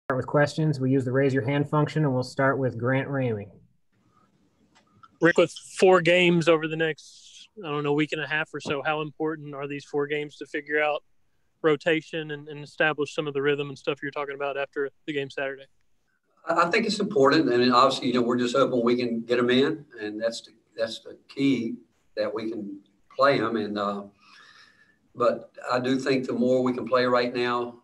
Start with questions. We use the raise your hand function, and we'll start with Grant Ramey. Rick, with 4 games over the next, week and a half or so, how important are these 4 games to figure out rotation and establish some of the rhythm and stuff you're talking about after the game Saturday? I think it's important. I mean, obviously, we're just hoping we can get them in, and that's the key, that we can play them. And but I do think the more we can play right now,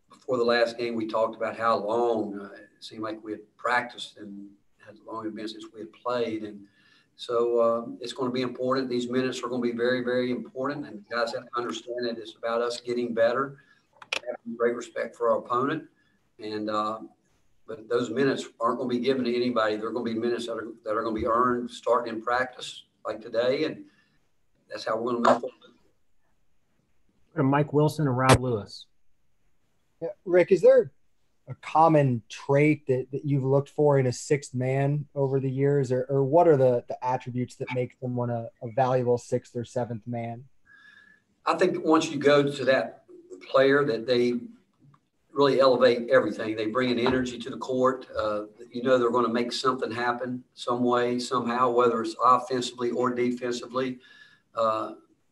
before the last game, we talked about how long it seemed like we had practiced and how long it had been since we had played. And so it's going to be important. These minutes are going to be very, very important, and guys have to understand that it's about us getting better, having great respect for our opponent. And but those minutes aren't going to be given to anybody. They're going to be minutes that are going to be earned starting in practice like today, and that's how we're going to move forward. Mike Wilson and Rob Lewis. Yeah, Rick, is there a common trait that you've looked for in a sixth man over the years, or what are the attributes that make someone a valuable sixth or seventh man? I think once you go to that player, that they really elevate everything. They bring an energy to the court. They're going to make something happen some way, somehow, whether it's offensively or defensively.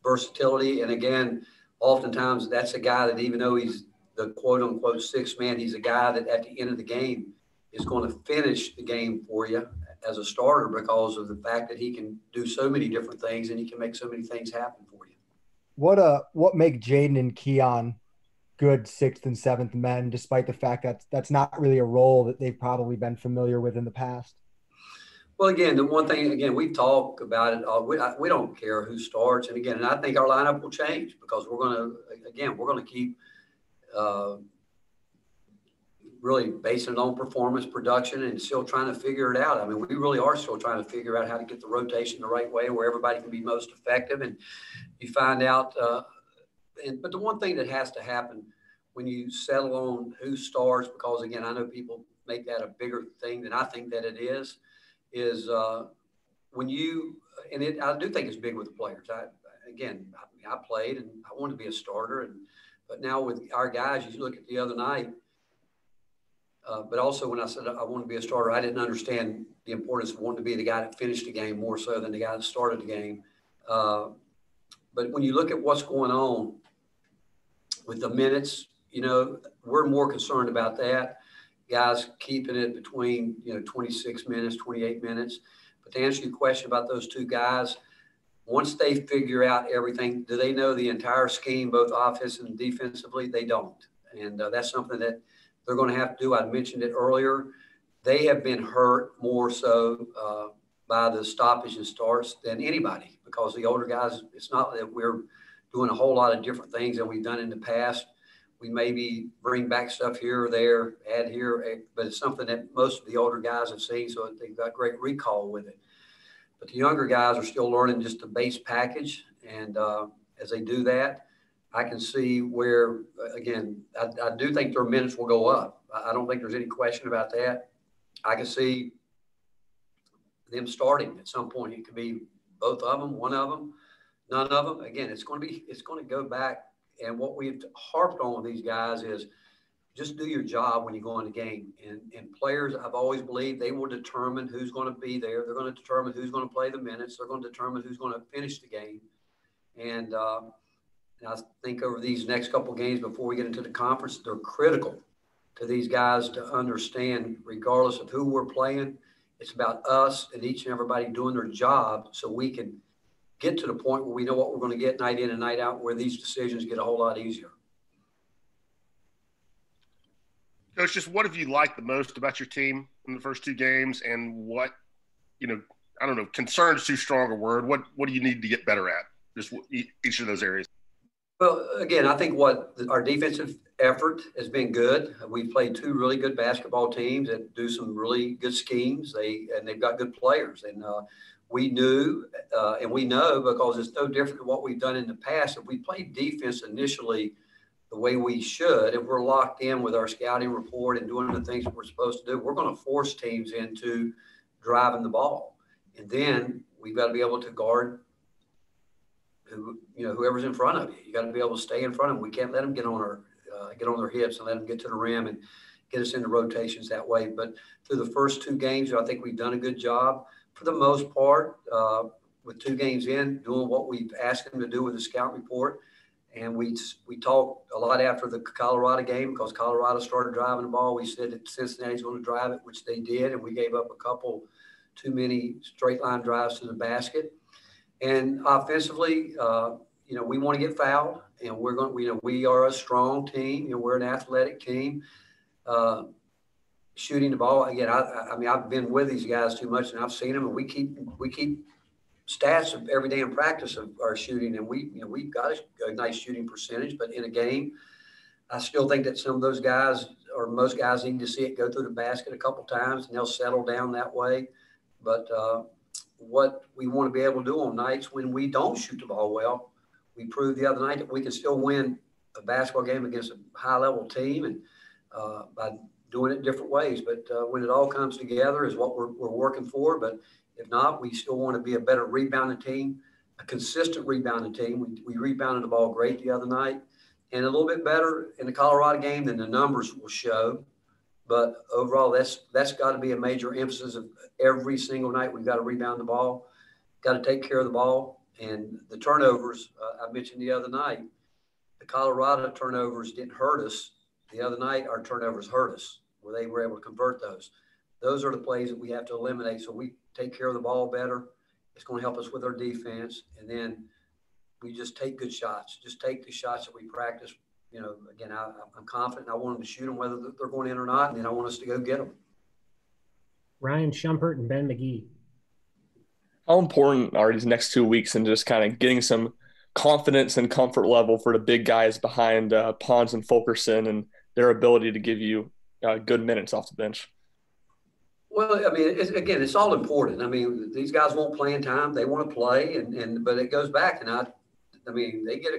Versatility. And again, oftentimes that's a guy that, even though he's the quote unquote sixth man, he's a guy that at the end of the game is going to finish the game for you as a starter, because of the fact that he can do so many different things and he can make so many things happen for you. What make Jaden and Keon good sixth and seventh men, despite the fact that that's not really a role that they've probably been familiar with in the past? Well, again, the one thing, we've talked about it. We don't care who starts. And I think our lineup will change, because we're going to keep really basing it on performance, production, and still trying to figure it out. I mean, we really are still trying to figure out how to get the rotation the right way, where everybody can be most effective. And you find out but the one thing that has to happen when you settle on who starts, because, again, I know people make that a bigger thing than I think that it is when you – and I do think it's big with the players. I played, and I wanted to be a starter. But now with our guys, you look at the other night, but also when I said I wanted to be a starter, I didn't understand the importance of wanting to be the guy that finished the game more so than the guy that started the game. But when you look at what's going on with the minutes, we're more concerned about that. Guys keeping it between, 26 minutes, 28 minutes. But to answer your question about those two guys, once they figure out everything, do they know the entire scheme, both offensively and defensively? They don't. And that's something that they're going to have to do. I mentioned it earlier. They have been hurt more so by the stoppage and starts than anybody, because the older guys, it's not that we're doing a whole lot of different things than we've done in the past. We maybe bring back stuff here or there, add here, but it's something that most of the older guys have seen, so they've got great recall with it. But the younger guys are still learning just the base package, and as they do that, I can see where, again, I do think their minutes will go up. I don't think there's any question about that. I can see them starting at some point. It could be both of them, one of them, none of them. Again, it's going to go back. And what we've harped on with these guys is just do your job when you go in the game. And players, I've always believed, they will determine who's going to be there. They're going to determine who's going to play the minutes. They're going to determine who's going to finish the game. And I think over these next couple of games before we get into the conference, they're critical to these guys to understand, regardless of who we're playing, it's about us and each and everybody doing their job so we can get to the point where we know what we're going to get night in and night out, where these decisions get a whole lot easier. Coach, just what have you liked the most about your team in the first 2 games, and what, concerned is too strong a word. What do you need to get better at? Just each of those areas. Well, again, I think our defensive effort has been good. We've played 2 really good basketball teams that do some really good schemes. They've got good players, and we knew and we know, because it's no different than what we've done in the past. If we play defense initially the way we should, if we're locked in with our scouting report and doing the things that we're supposed to do, we're going to force teams into driving the ball. And then we've got to be able to guard whoever's in front of you. You got to be able to stay in front of them. We can't let them get on our get on their hips and let them get to the rim and get us into rotations that way. But through the first 2 games, I think we've done a good job for the most part, with 2 games in, doing what we've asked them to do with the scout report. And we talked a lot after the Colorado game because Colorado started driving the ball. We said that Cincinnati's going to drive it, which they did, and we gave up a couple too many straight line drives to the basket. And offensively, we want to get fouled, and we're going. We are a strong team. We're an athletic team. Shooting the ball again. I mean, I've been with these guys too much, and I've seen them, and we keep stats of every day in practice of our shooting, and we've got a nice shooting percentage. But in a game, I still think that some of those guys, or most guys, need to see it go through the basket a couple times, and they'll settle down that way. But what we want to be able to do on nights when we don't shoot the ball well, we proved the other night that we can still win a basketball game against a high-level team, and by doing it different ways. But when it all comes together is what we're working for. But if not, we still want to be a better rebounding team, a consistent rebounding team. We rebounded the ball great the other night, and a little bit better in the Colorado game than the numbers will show. But overall, that's got to be a major emphasis of every single night. We've got to rebound the ball, got to take care of the ball. And the turnovers, I mentioned the other night, the Colorado turnovers didn't hurt us. The other night, our turnovers hurt us, where they were able to convert those. Those are the plays that we have to eliminate so we take care of the ball better. It's going to help us with our defense. And then we just take good shots. Just take the shots that we practice. Again, I'm confident. I want them to shoot them whether they're going in or not, and then I want us to go get them. Ryan Shumpert and Ben McGee. How important are these next 2 weeks and just kind of getting some confidence and comfort level for the big guys behind Pons and Fulkerson and their ability to give you good minutes off the bench? Well, I mean, it's all important. I mean, these guys want playing time. They want to play, but it goes back. And they get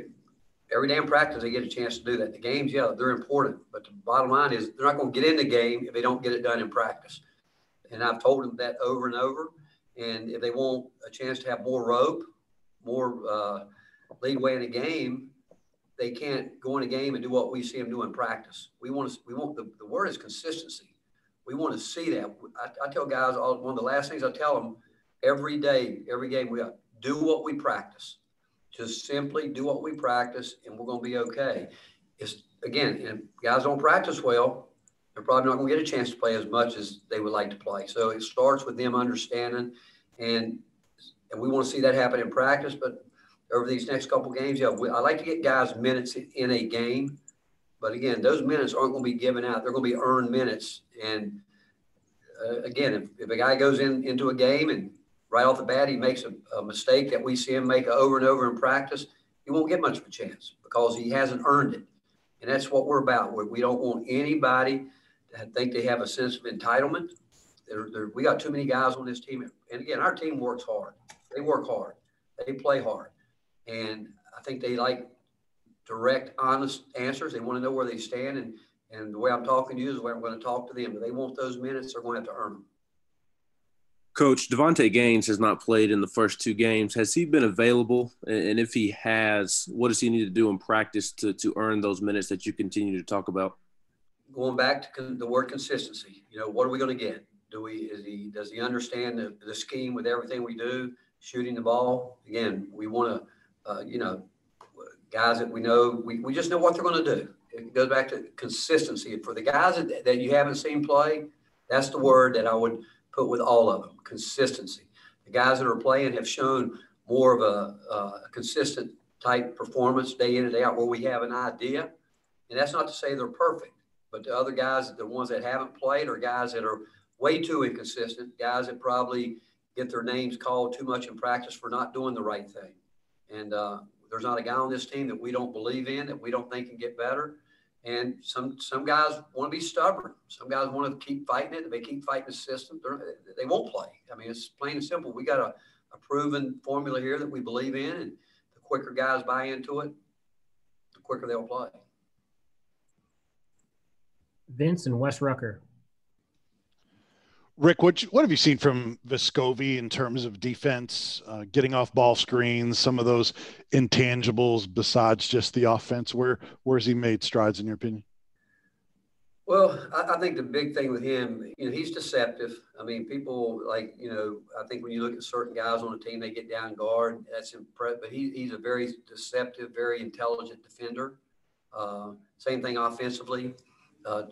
every day in practice, they get a chance to do that. The games, yeah, they're important. But the bottom line is they're not going to get in the game if they don't get it done in practice. And I've told them that over and over. And if they want a chance to have more rope, more leadway in a game, they can't go in a game and do what we see them do in practice. We want the word is consistency. We want to see that. I tell guys, one of the last things I tell them every day, every game, we got do what we practice. Just simply do what we practice, and we're going to be okay. It's again, if guys don't practice well, they're probably not going to get a chance to play as much as they would like to play. So it starts with them understanding, and we want to see that happen in practice. But over these next couple of games, I like to get guys minutes in a game. But again, those minutes aren't going to be given out. They're going to be earned minutes. And again, if a guy goes into a game and right off the bat he makes a mistake that we see him make over and over in practice, he won't get much of a chance because he hasn't earned it. And that's what we're about. We don't want anybody to think they have a sense of entitlement. We got too many guys on this team. And again, our team works hard. They work hard. They play hard. And I think they like direct, honest answers. They want to know where they stand. And the way I'm talking to you is the way I'm going to talk to them. If they want those minutes, they're going to have to earn them. Coach, Devontae Gaines has not played in the first 2 games. Has he been available? And if he has, what does he need to do in practice to earn those minutes that you continue to talk about? Going back to the word consistency, what are we going to get? Does he understand the scheme with everything we do, shooting the ball? Again, we want to, guys that we know, we just know what they're going to do. It goes back to consistency. For the guys that you haven't seen play, that's the word that I would put with all of them, consistency. The guys that are playing have shown more of a consistent type performance day in and day out where we have an idea. And that's not to say they're perfect, but the other guys, the ones that haven't played, are guys that are way too inconsistent, guys that probably get their names called too much in practice for not doing the right thing. And there's not a guy on this team that we don't believe in, that we don't think can get better. And some guys want to be stubborn. Some guys want to keep fighting it. If they keep fighting the system, they won't play. I mean, it's plain and simple. We got a proven formula here that we believe in, and the quicker guys buy into it, the quicker they'll play. Vince and Wes Rucker. Rick, what have you seen from Vescovi in terms of defense, getting off ball screens, some of those intangibles besides just the offense? Where's he made strides in your opinion? Well, I think the big thing with him, he's deceptive. I mean, people like, I think when you look at certain guys on the team, they get down guard. That's impressive. But he's a very deceptive, very intelligent defender. Same thing offensively.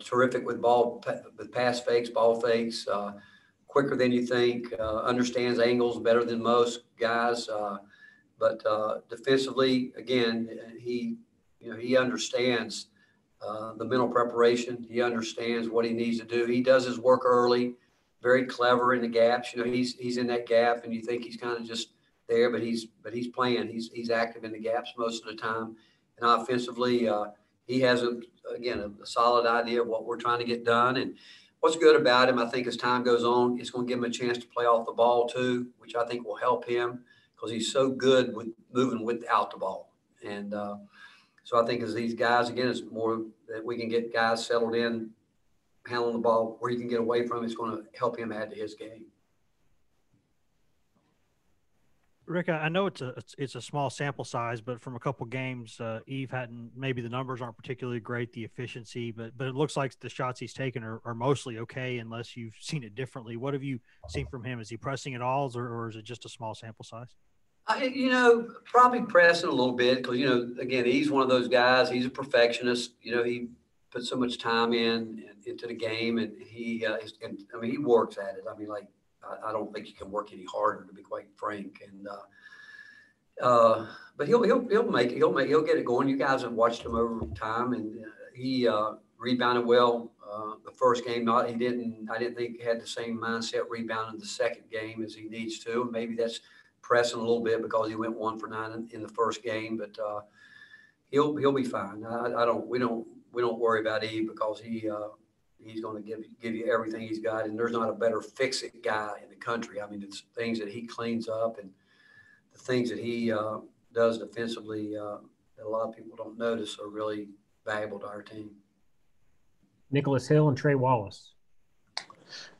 Terrific with pass fakes, ball fakes. Quicker than you think. Understands angles better than most guys. But defensively, again, he understands the mental preparation. He understands what he needs to do. He does his work early, very clever in the gaps. He's in that gap, and you think he's kind of just there, but he's playing. He's active in the gaps most of the time. And offensively, he has a solid idea of what we're trying to get done. And what's good about him, I think, as time goes on, it's going to give him a chance to play off the ball too, which I think will help him because he's so good with moving without the ball. And so I think as these guys, again, it's more that we can get guys settled in, handling the ball where he can get away from. It's going to help him add to his game. Rick, I know it's a small sample size, but from a couple games, Eve hadn't, maybe the numbers aren't particularly great, the efficiency, but it looks like the shots he's taken are mostly okay, unless you've seen it differently. What have you seen from him? Is he pressing at all, or is it just a small sample size? Probably pressing a little bit because, again, he's one of those guys. He's a perfectionist. He puts so much time into the game, and he works at it. I mean, like, I don't think you can work any harder, to be quite frank. And but he'll make it. He'll get it going. You guys have watched him over time, and he rebounded well the first game. I didn't think he had the same mindset rebounding the second game as he needs to. Maybe that's pressing a little bit because he went 1 for 9 in the first game, but he'll be fine. We don't worry about Eve because he's going to give you everything he's got, and there's not a better fix-it guy in the country. I mean, it's things that he cleans up and the things that he does defensively that a lot of people don't notice are really valuable to our team. Nicholas Hill and Trey Wallace.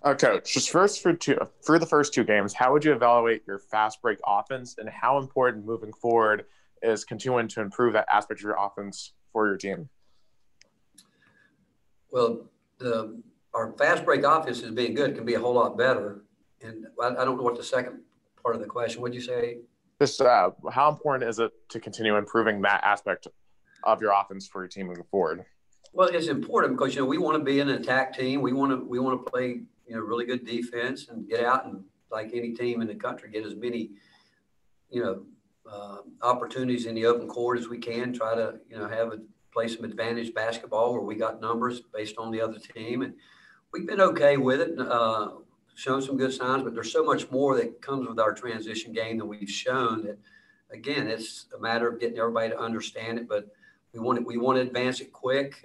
Coach, just for the first two games, how would you evaluate your fast break offense, and how important moving forward is continuing to improve that aspect of your offense for your team? Well, our fast break offense is being good, can be a whole lot better. And I don't know what the second part of the question. What'd you say? Just how important is it to continue improving that aspect of your offense for your team moving forward? Well, it's important because we want to be an attack team. We want to play really good defense and get out and, like any team in the country, get as many opportunities in the open court as we can. Try to play some advantage basketball where we got numbers based on the other team, and we've been okay with it. Shown some good signs, but there's so much more that comes with our transition game than we've shown. That again, it's a matter of getting everybody to understand it, but we want to advance it quick.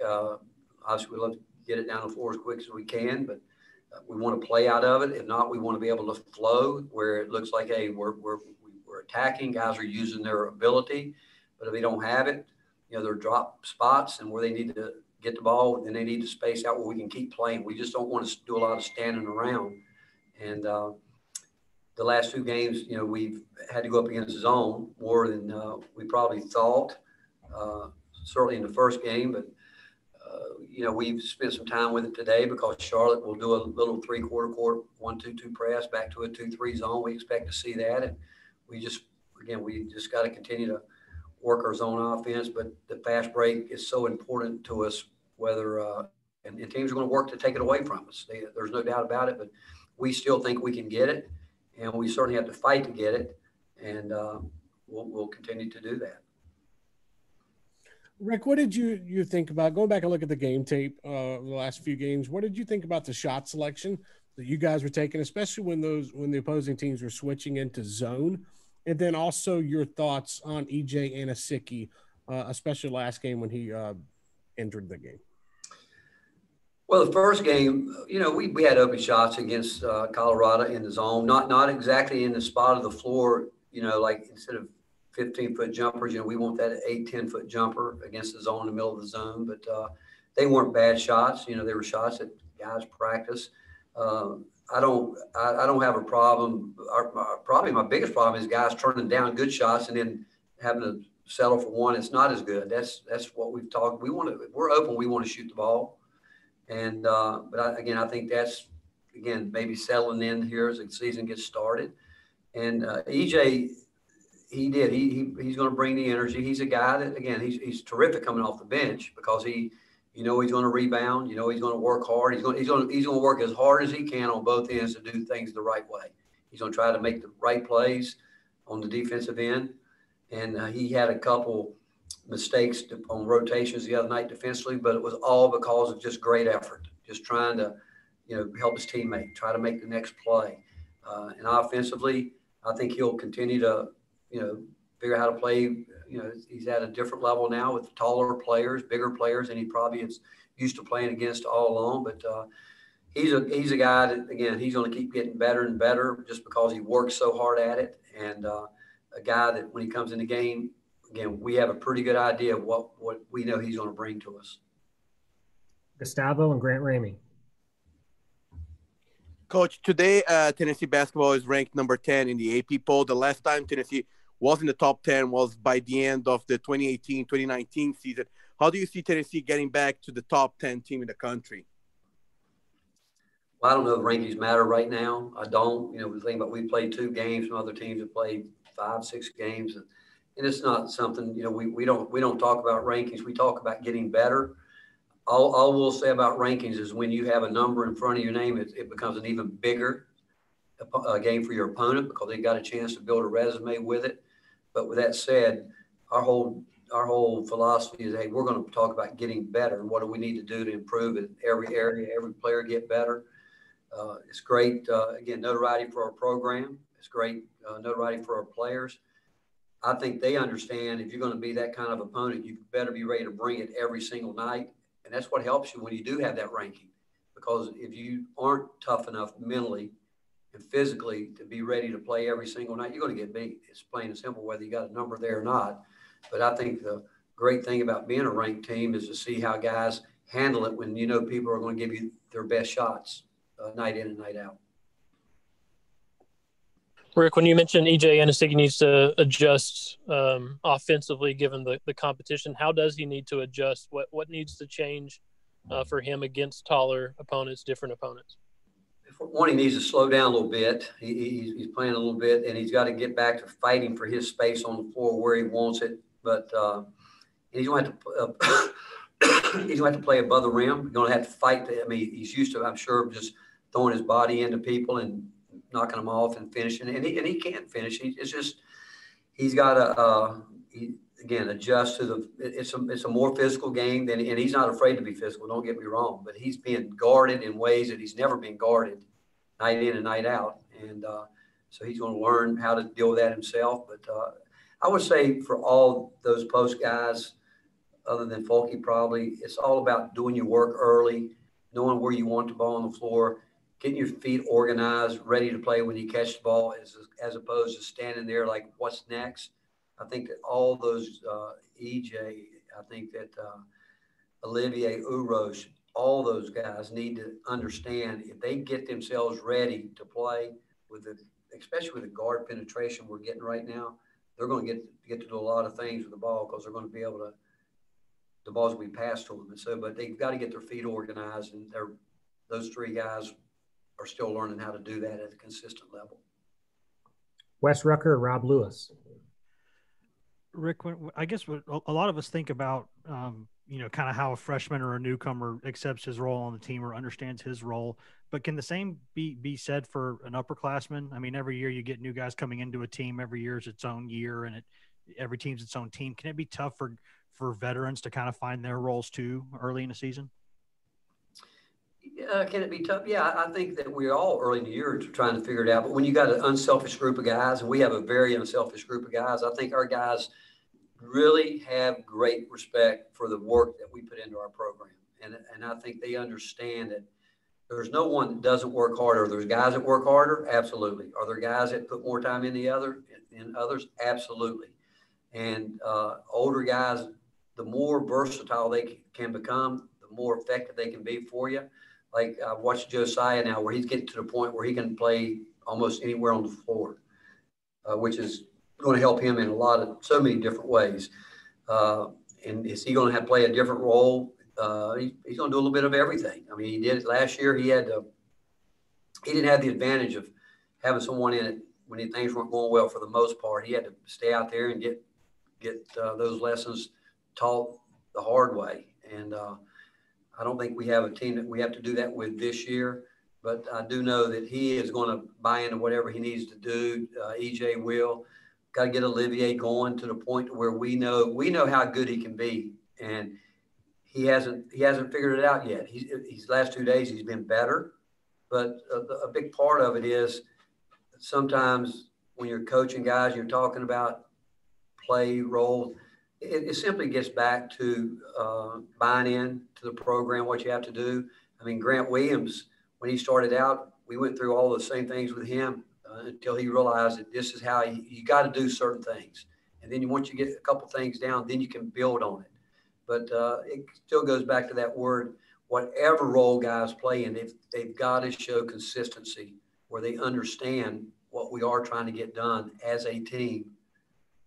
Obviously, we love to get it down the floor as quick as we can, but we want to play out of it. If not, we want to be able to flow where it looks like, hey, we're attacking. Guys are using their ability, but if they don't have it, there are drop spots and where they need to get the ball, and they need to space out where we can keep playing. We just don't want to do a lot of standing around. And the last two games, we've had to go up against zone more than we probably thought. Certainly in the first game, but we've spent some time with it today because Charlotte will do a little 3/4 court 1-2-2 press back to a 2-3 zone. We expect to see that, and we just got to continue to work our zone offense. But the fast break is so important to us. Whether and teams are going to work to take it away from us. There's no doubt about it. But we still think we can get it, and we certainly have to fight to get it, and we'll continue to do that. Rick, what did you think about going back and look at the game tape the last few games? What did you think about the shot selection that you guys were taking, especially when the opposing teams were switching into zone? And then also your thoughts on EJ Anasicki, especially last game when he entered the game. Well, the first game, we had open shots against Colorado in the zone, not exactly in the spot of the floor, like instead of 15-foot jumpers, we want that 8-10-foot jumper against the zone in the middle of the zone. But they weren't bad shots. They were shots that guys practice. I don't have a problem. Probably my biggest problem is guys turning down good shots and then having to settle for one. It's not as good. That's what we've talked. We're open. We want to shoot the ball. And, again, I think that's, again, maybe settling in here as the season gets started. And EJ, he's going to bring the energy. He's a guy that, again, he's terrific coming off the bench because he's going to rebound. He's going to work hard. He's going to work as hard as he can on both ends to do things the right way. He's going to try to make the right plays on the defensive end. And he had a couple mistakes on rotations the other night defensively, but it was all because of just great effort, just trying to, help his teammate, try to make the next play. And offensively, I think he'll continue to, figure out how to play. He's at a different level now with taller players, bigger players, and he probably is used to playing against all along. But he's a guy that, again, he's going to keep getting better and better just because he works so hard at it. And a guy that when he comes in the game, again, we have a pretty good idea of what we know he's going to bring to us. Gustavo and Grant Ramey. Coach, today Tennessee basketball is ranked number 10 in the AP poll. The last time Tennessee was in the top 10 was by the end of the 2018-2019 season. How do you see Tennessee getting back to the top 10 team in the country? Well, I don't know if rankings matter right now. I don't. We think about we played 2 games, some other teams have played 5, 6 games, and it's not something. We don't talk about rankings. We talk about getting better. All we'll say about rankings is when you have a number in front of your name, it becomes an even bigger game for your opponent because they got a chance to build a resume with it. But with that said, our whole philosophy is, hey, we're going to talk about getting better and what do we need to do to improve in every area, every player get better. It's great, again, notoriety for our program. It's great notoriety for our players. I think they understand if you're going to be that kind of opponent, you better be ready to bring it every single night. And that's what helps you when you do have that ranking. Because if you aren't tough enough mentally and physically to be ready to play every single night, you're going to get beat. It's plain and simple whether you got a number there or not. But I think the great thing about being a ranked team is to see how guys handle it when people are going to give you their best shots night in and night out. Rick, when you mentioned EJ Anastegui needs to adjust offensively given the competition, how does he need to adjust? What needs to change for him against taller opponents, different opponents? One, he needs to slow down a little bit. He's playing a little bit, and he's got to get back to fighting for his space on the floor where he wants it. But he's going to have to play above the rim. He's going to have to fight. He's used to, I'm sure, just throwing his body into people and knocking them off and finishing. And he can't finish. He's got to again adjust to it's a more physical game and he's not afraid to be physical. Don't get me wrong, but he's being guarded in ways that he's never been guarded night in and night out. And so he's going to learn how to deal with that himself. But I would say for all those post guys, other than Folky probably, it's all about doing your work early, knowing where you want the ball on the floor, getting your feet organized, ready to play when you catch the ball as opposed to standing there like, what's next? I think that all those EJ, I think that Olivier Uros, all those guys need to understand if they get themselves ready to play especially with the guard penetration we're getting right now, they're going to get to do a lot of things with the ball because they're going to be able to, the balls will be passed to them. And so, but they've got to get their feet organized, and those 3 guys are still learning how to do that at a consistent level. Wes Rucker, Rob Lewis. Rick, I guess what a lot of us think about, kind of how a freshman or a newcomer accepts his role on the team or understands his role. But can the same be said for an upperclassman? I mean, every year you get new guys coming into a team. Every year is its own year, and every team's its own team. Can it be tough for veterans to kind of find their roles too early in the season? Can it be tough? Yeah, I think that we're all early in the year trying to figure it out. But when you got an unselfish group of guys, and we have a very unselfish group of guys, I think our guys really have great respect for the work that we put into our program. And I think they understand that there's no one that doesn't work harder. There's guys that work harder, absolutely. Are there guys that put more time in others? Absolutely. And older guys, the more versatile they can become, the more effective they can be for you. like I've watched Josiah now, where he's getting to the point where he can play almost anywhere on the floor, which is going to help him in so many different ways. And is he going to play a different role? He's going to do a little bit of everything. I mean, he did it last year. He didn't have the advantage of having someone in it when things weren't going well for the most part. He had to stay out there and get those lessons taught the hard way. And I don't think we have a team that we have to do that with this year. But I do know that he is going to buy into whatever he needs to do. EJ will. Got to get Olivier going to the point where we know how good he can be, and he hasn't figured it out yet. He's last 2 days he's been better, but a big part of it is sometimes when you're coaching guys, you're talking about play role. It simply gets back to buying in to the program, what you have to do. I mean, Grant Williams, when he started out, we went through all the same things with him until he realized that this is how you got to do certain things. And then once you get a couple things down, then you can build on it. But it still goes back to that word, whatever role guys play in, they've got to show consistency where they understand what we are trying to get done as a team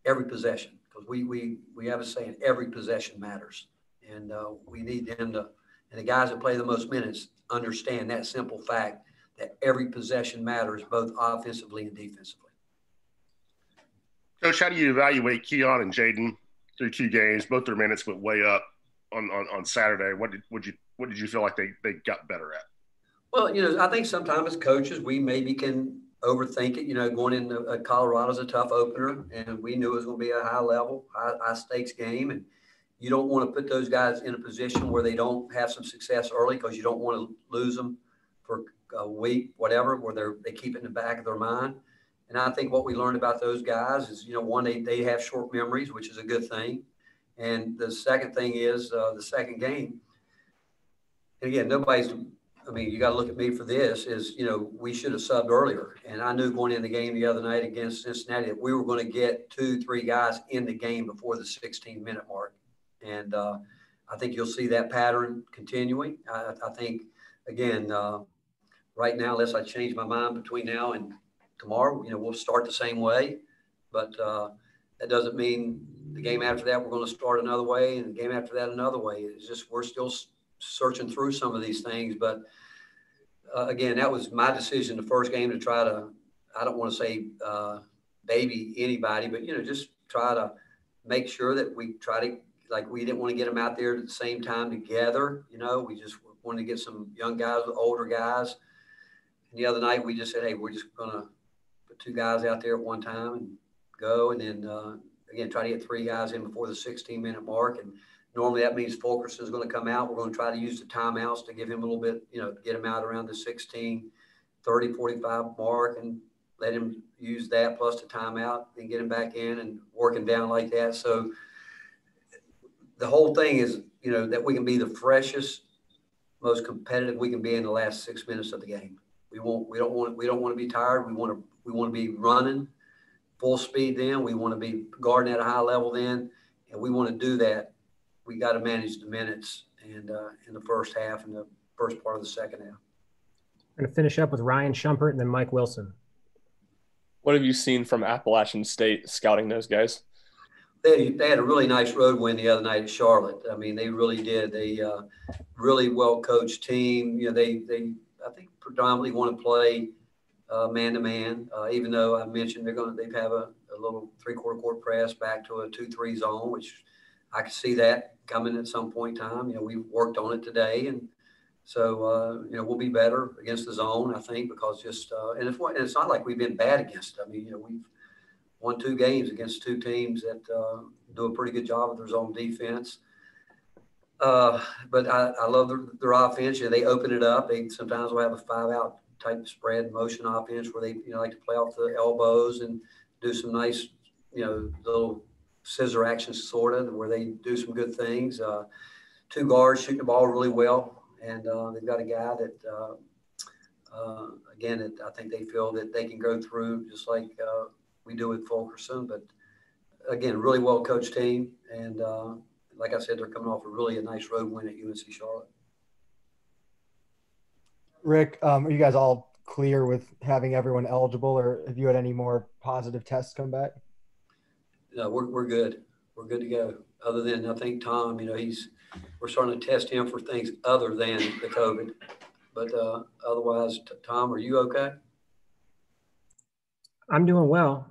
every possession. Because we have a saying, every possession matters. And we need them to, and the guys that play the most minutes understand that simple fact that every possession matters both offensively and defensively. Coach, how do you evaluate Keon and Jaden through 2 games? Both their minutes went way up on Saturday. What did you feel like they got better at? Well, I think sometimes as coaches, we maybe can overthink it. Going into Colorado's a tough opener, and we knew it was going to be a high stakes game. And you don't want to put those guys in a position where they don't have some success early because you don't want to lose them for a week, whatever, where they keep it in the back of their mind. And I think what we learned about those guys is, one, they have short memories, which is a good thing. And the second thing is the second game. And again, you got to look at me for this is, we should have subbed earlier. And I knew going in the game the other night against Cincinnati that we were going to get 2-3 guys in the game before the 16-minute mark. And I think you'll see that pattern continuing. I think, again, right now, unless I change my mind between now and tomorrow, we'll start the same way. But that doesn't mean the game after that we're going to start another way, and the game after that another way. It's just we're still searching through some of these things. But again, that was my decision the first game to try to, I don't want to say baby anybody, but, just try to make sure that we try to, we didn't want to get them out there at the same time together. We just wanted to get some young guys with older guys. And the other night we just said, hey, we're just going to put 2 guys out there at one time and go. And then, again, try to get 3 guys in before the 16-minute mark. And normally that means Fulkerson is going to come out. We're going to try to use the timeouts to give him a little bit, get him out around the 16, 30, 45 mark and let him use that plus the timeout and get him back in and work him down like that. So the whole thing is, that we can be the freshest, most competitive we can be in the last 6 minutes of the game. We don't want to be tired. We want to be running full speed then. We want to be guarding at a high level then, and we want to do that. We got to manage the minutes and in the first half and the first part of the second half. We're going to finish up with Ryan Shumpert and then Mike Wilson. What have you seen from Appalachian State scouting those guys? They had a really nice road win the other night at Charlotte. I mean, they really did. They really well coached team. They I think predominantly want to play man to man. Even though I mentioned they've have a little 3/4 court press back to a 2-3 zone, which I could see that coming at some point in time. We worked on it today, and so we'll be better against the zone, I think, because and it's not like we've been bad against it. I mean, we've won 2 games against 2 teams that do a pretty good job of their zone defense. But I love their offense. They open it up. They sometimes will have a 5-out type spread motion offense where they like to play off the elbows and do some nice little scissor actions sort of where they do some good things. 2 guards shooting the ball really well, and they've got a guy that again I think they feel that they can go through just like we do with Fulkerson. But again, really well coached team, and like I said, they're coming off a nice road win at UNC Charlotte. Rick, are you guys all clear with having everyone eligible, or have you had any more positive tests come back? No, we're good. We're good to go. Other than I think Tom, we're starting to test him for things other than the COVID. But otherwise, Tom, are you okay? I'm doing well.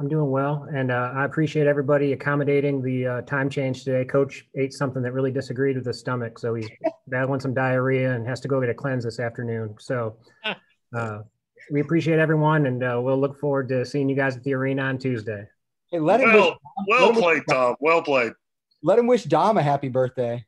And I appreciate everybody accommodating the time change today. Coach ate something that really disagreed with his stomach. So he's battling some diarrhea and has to go get a cleanse this afternoon. So we appreciate everyone, and we'll look forward to seeing you guys at the arena on Tuesday. Hey, Well played, Tom. Well played. Let him wish Dom a happy birthday.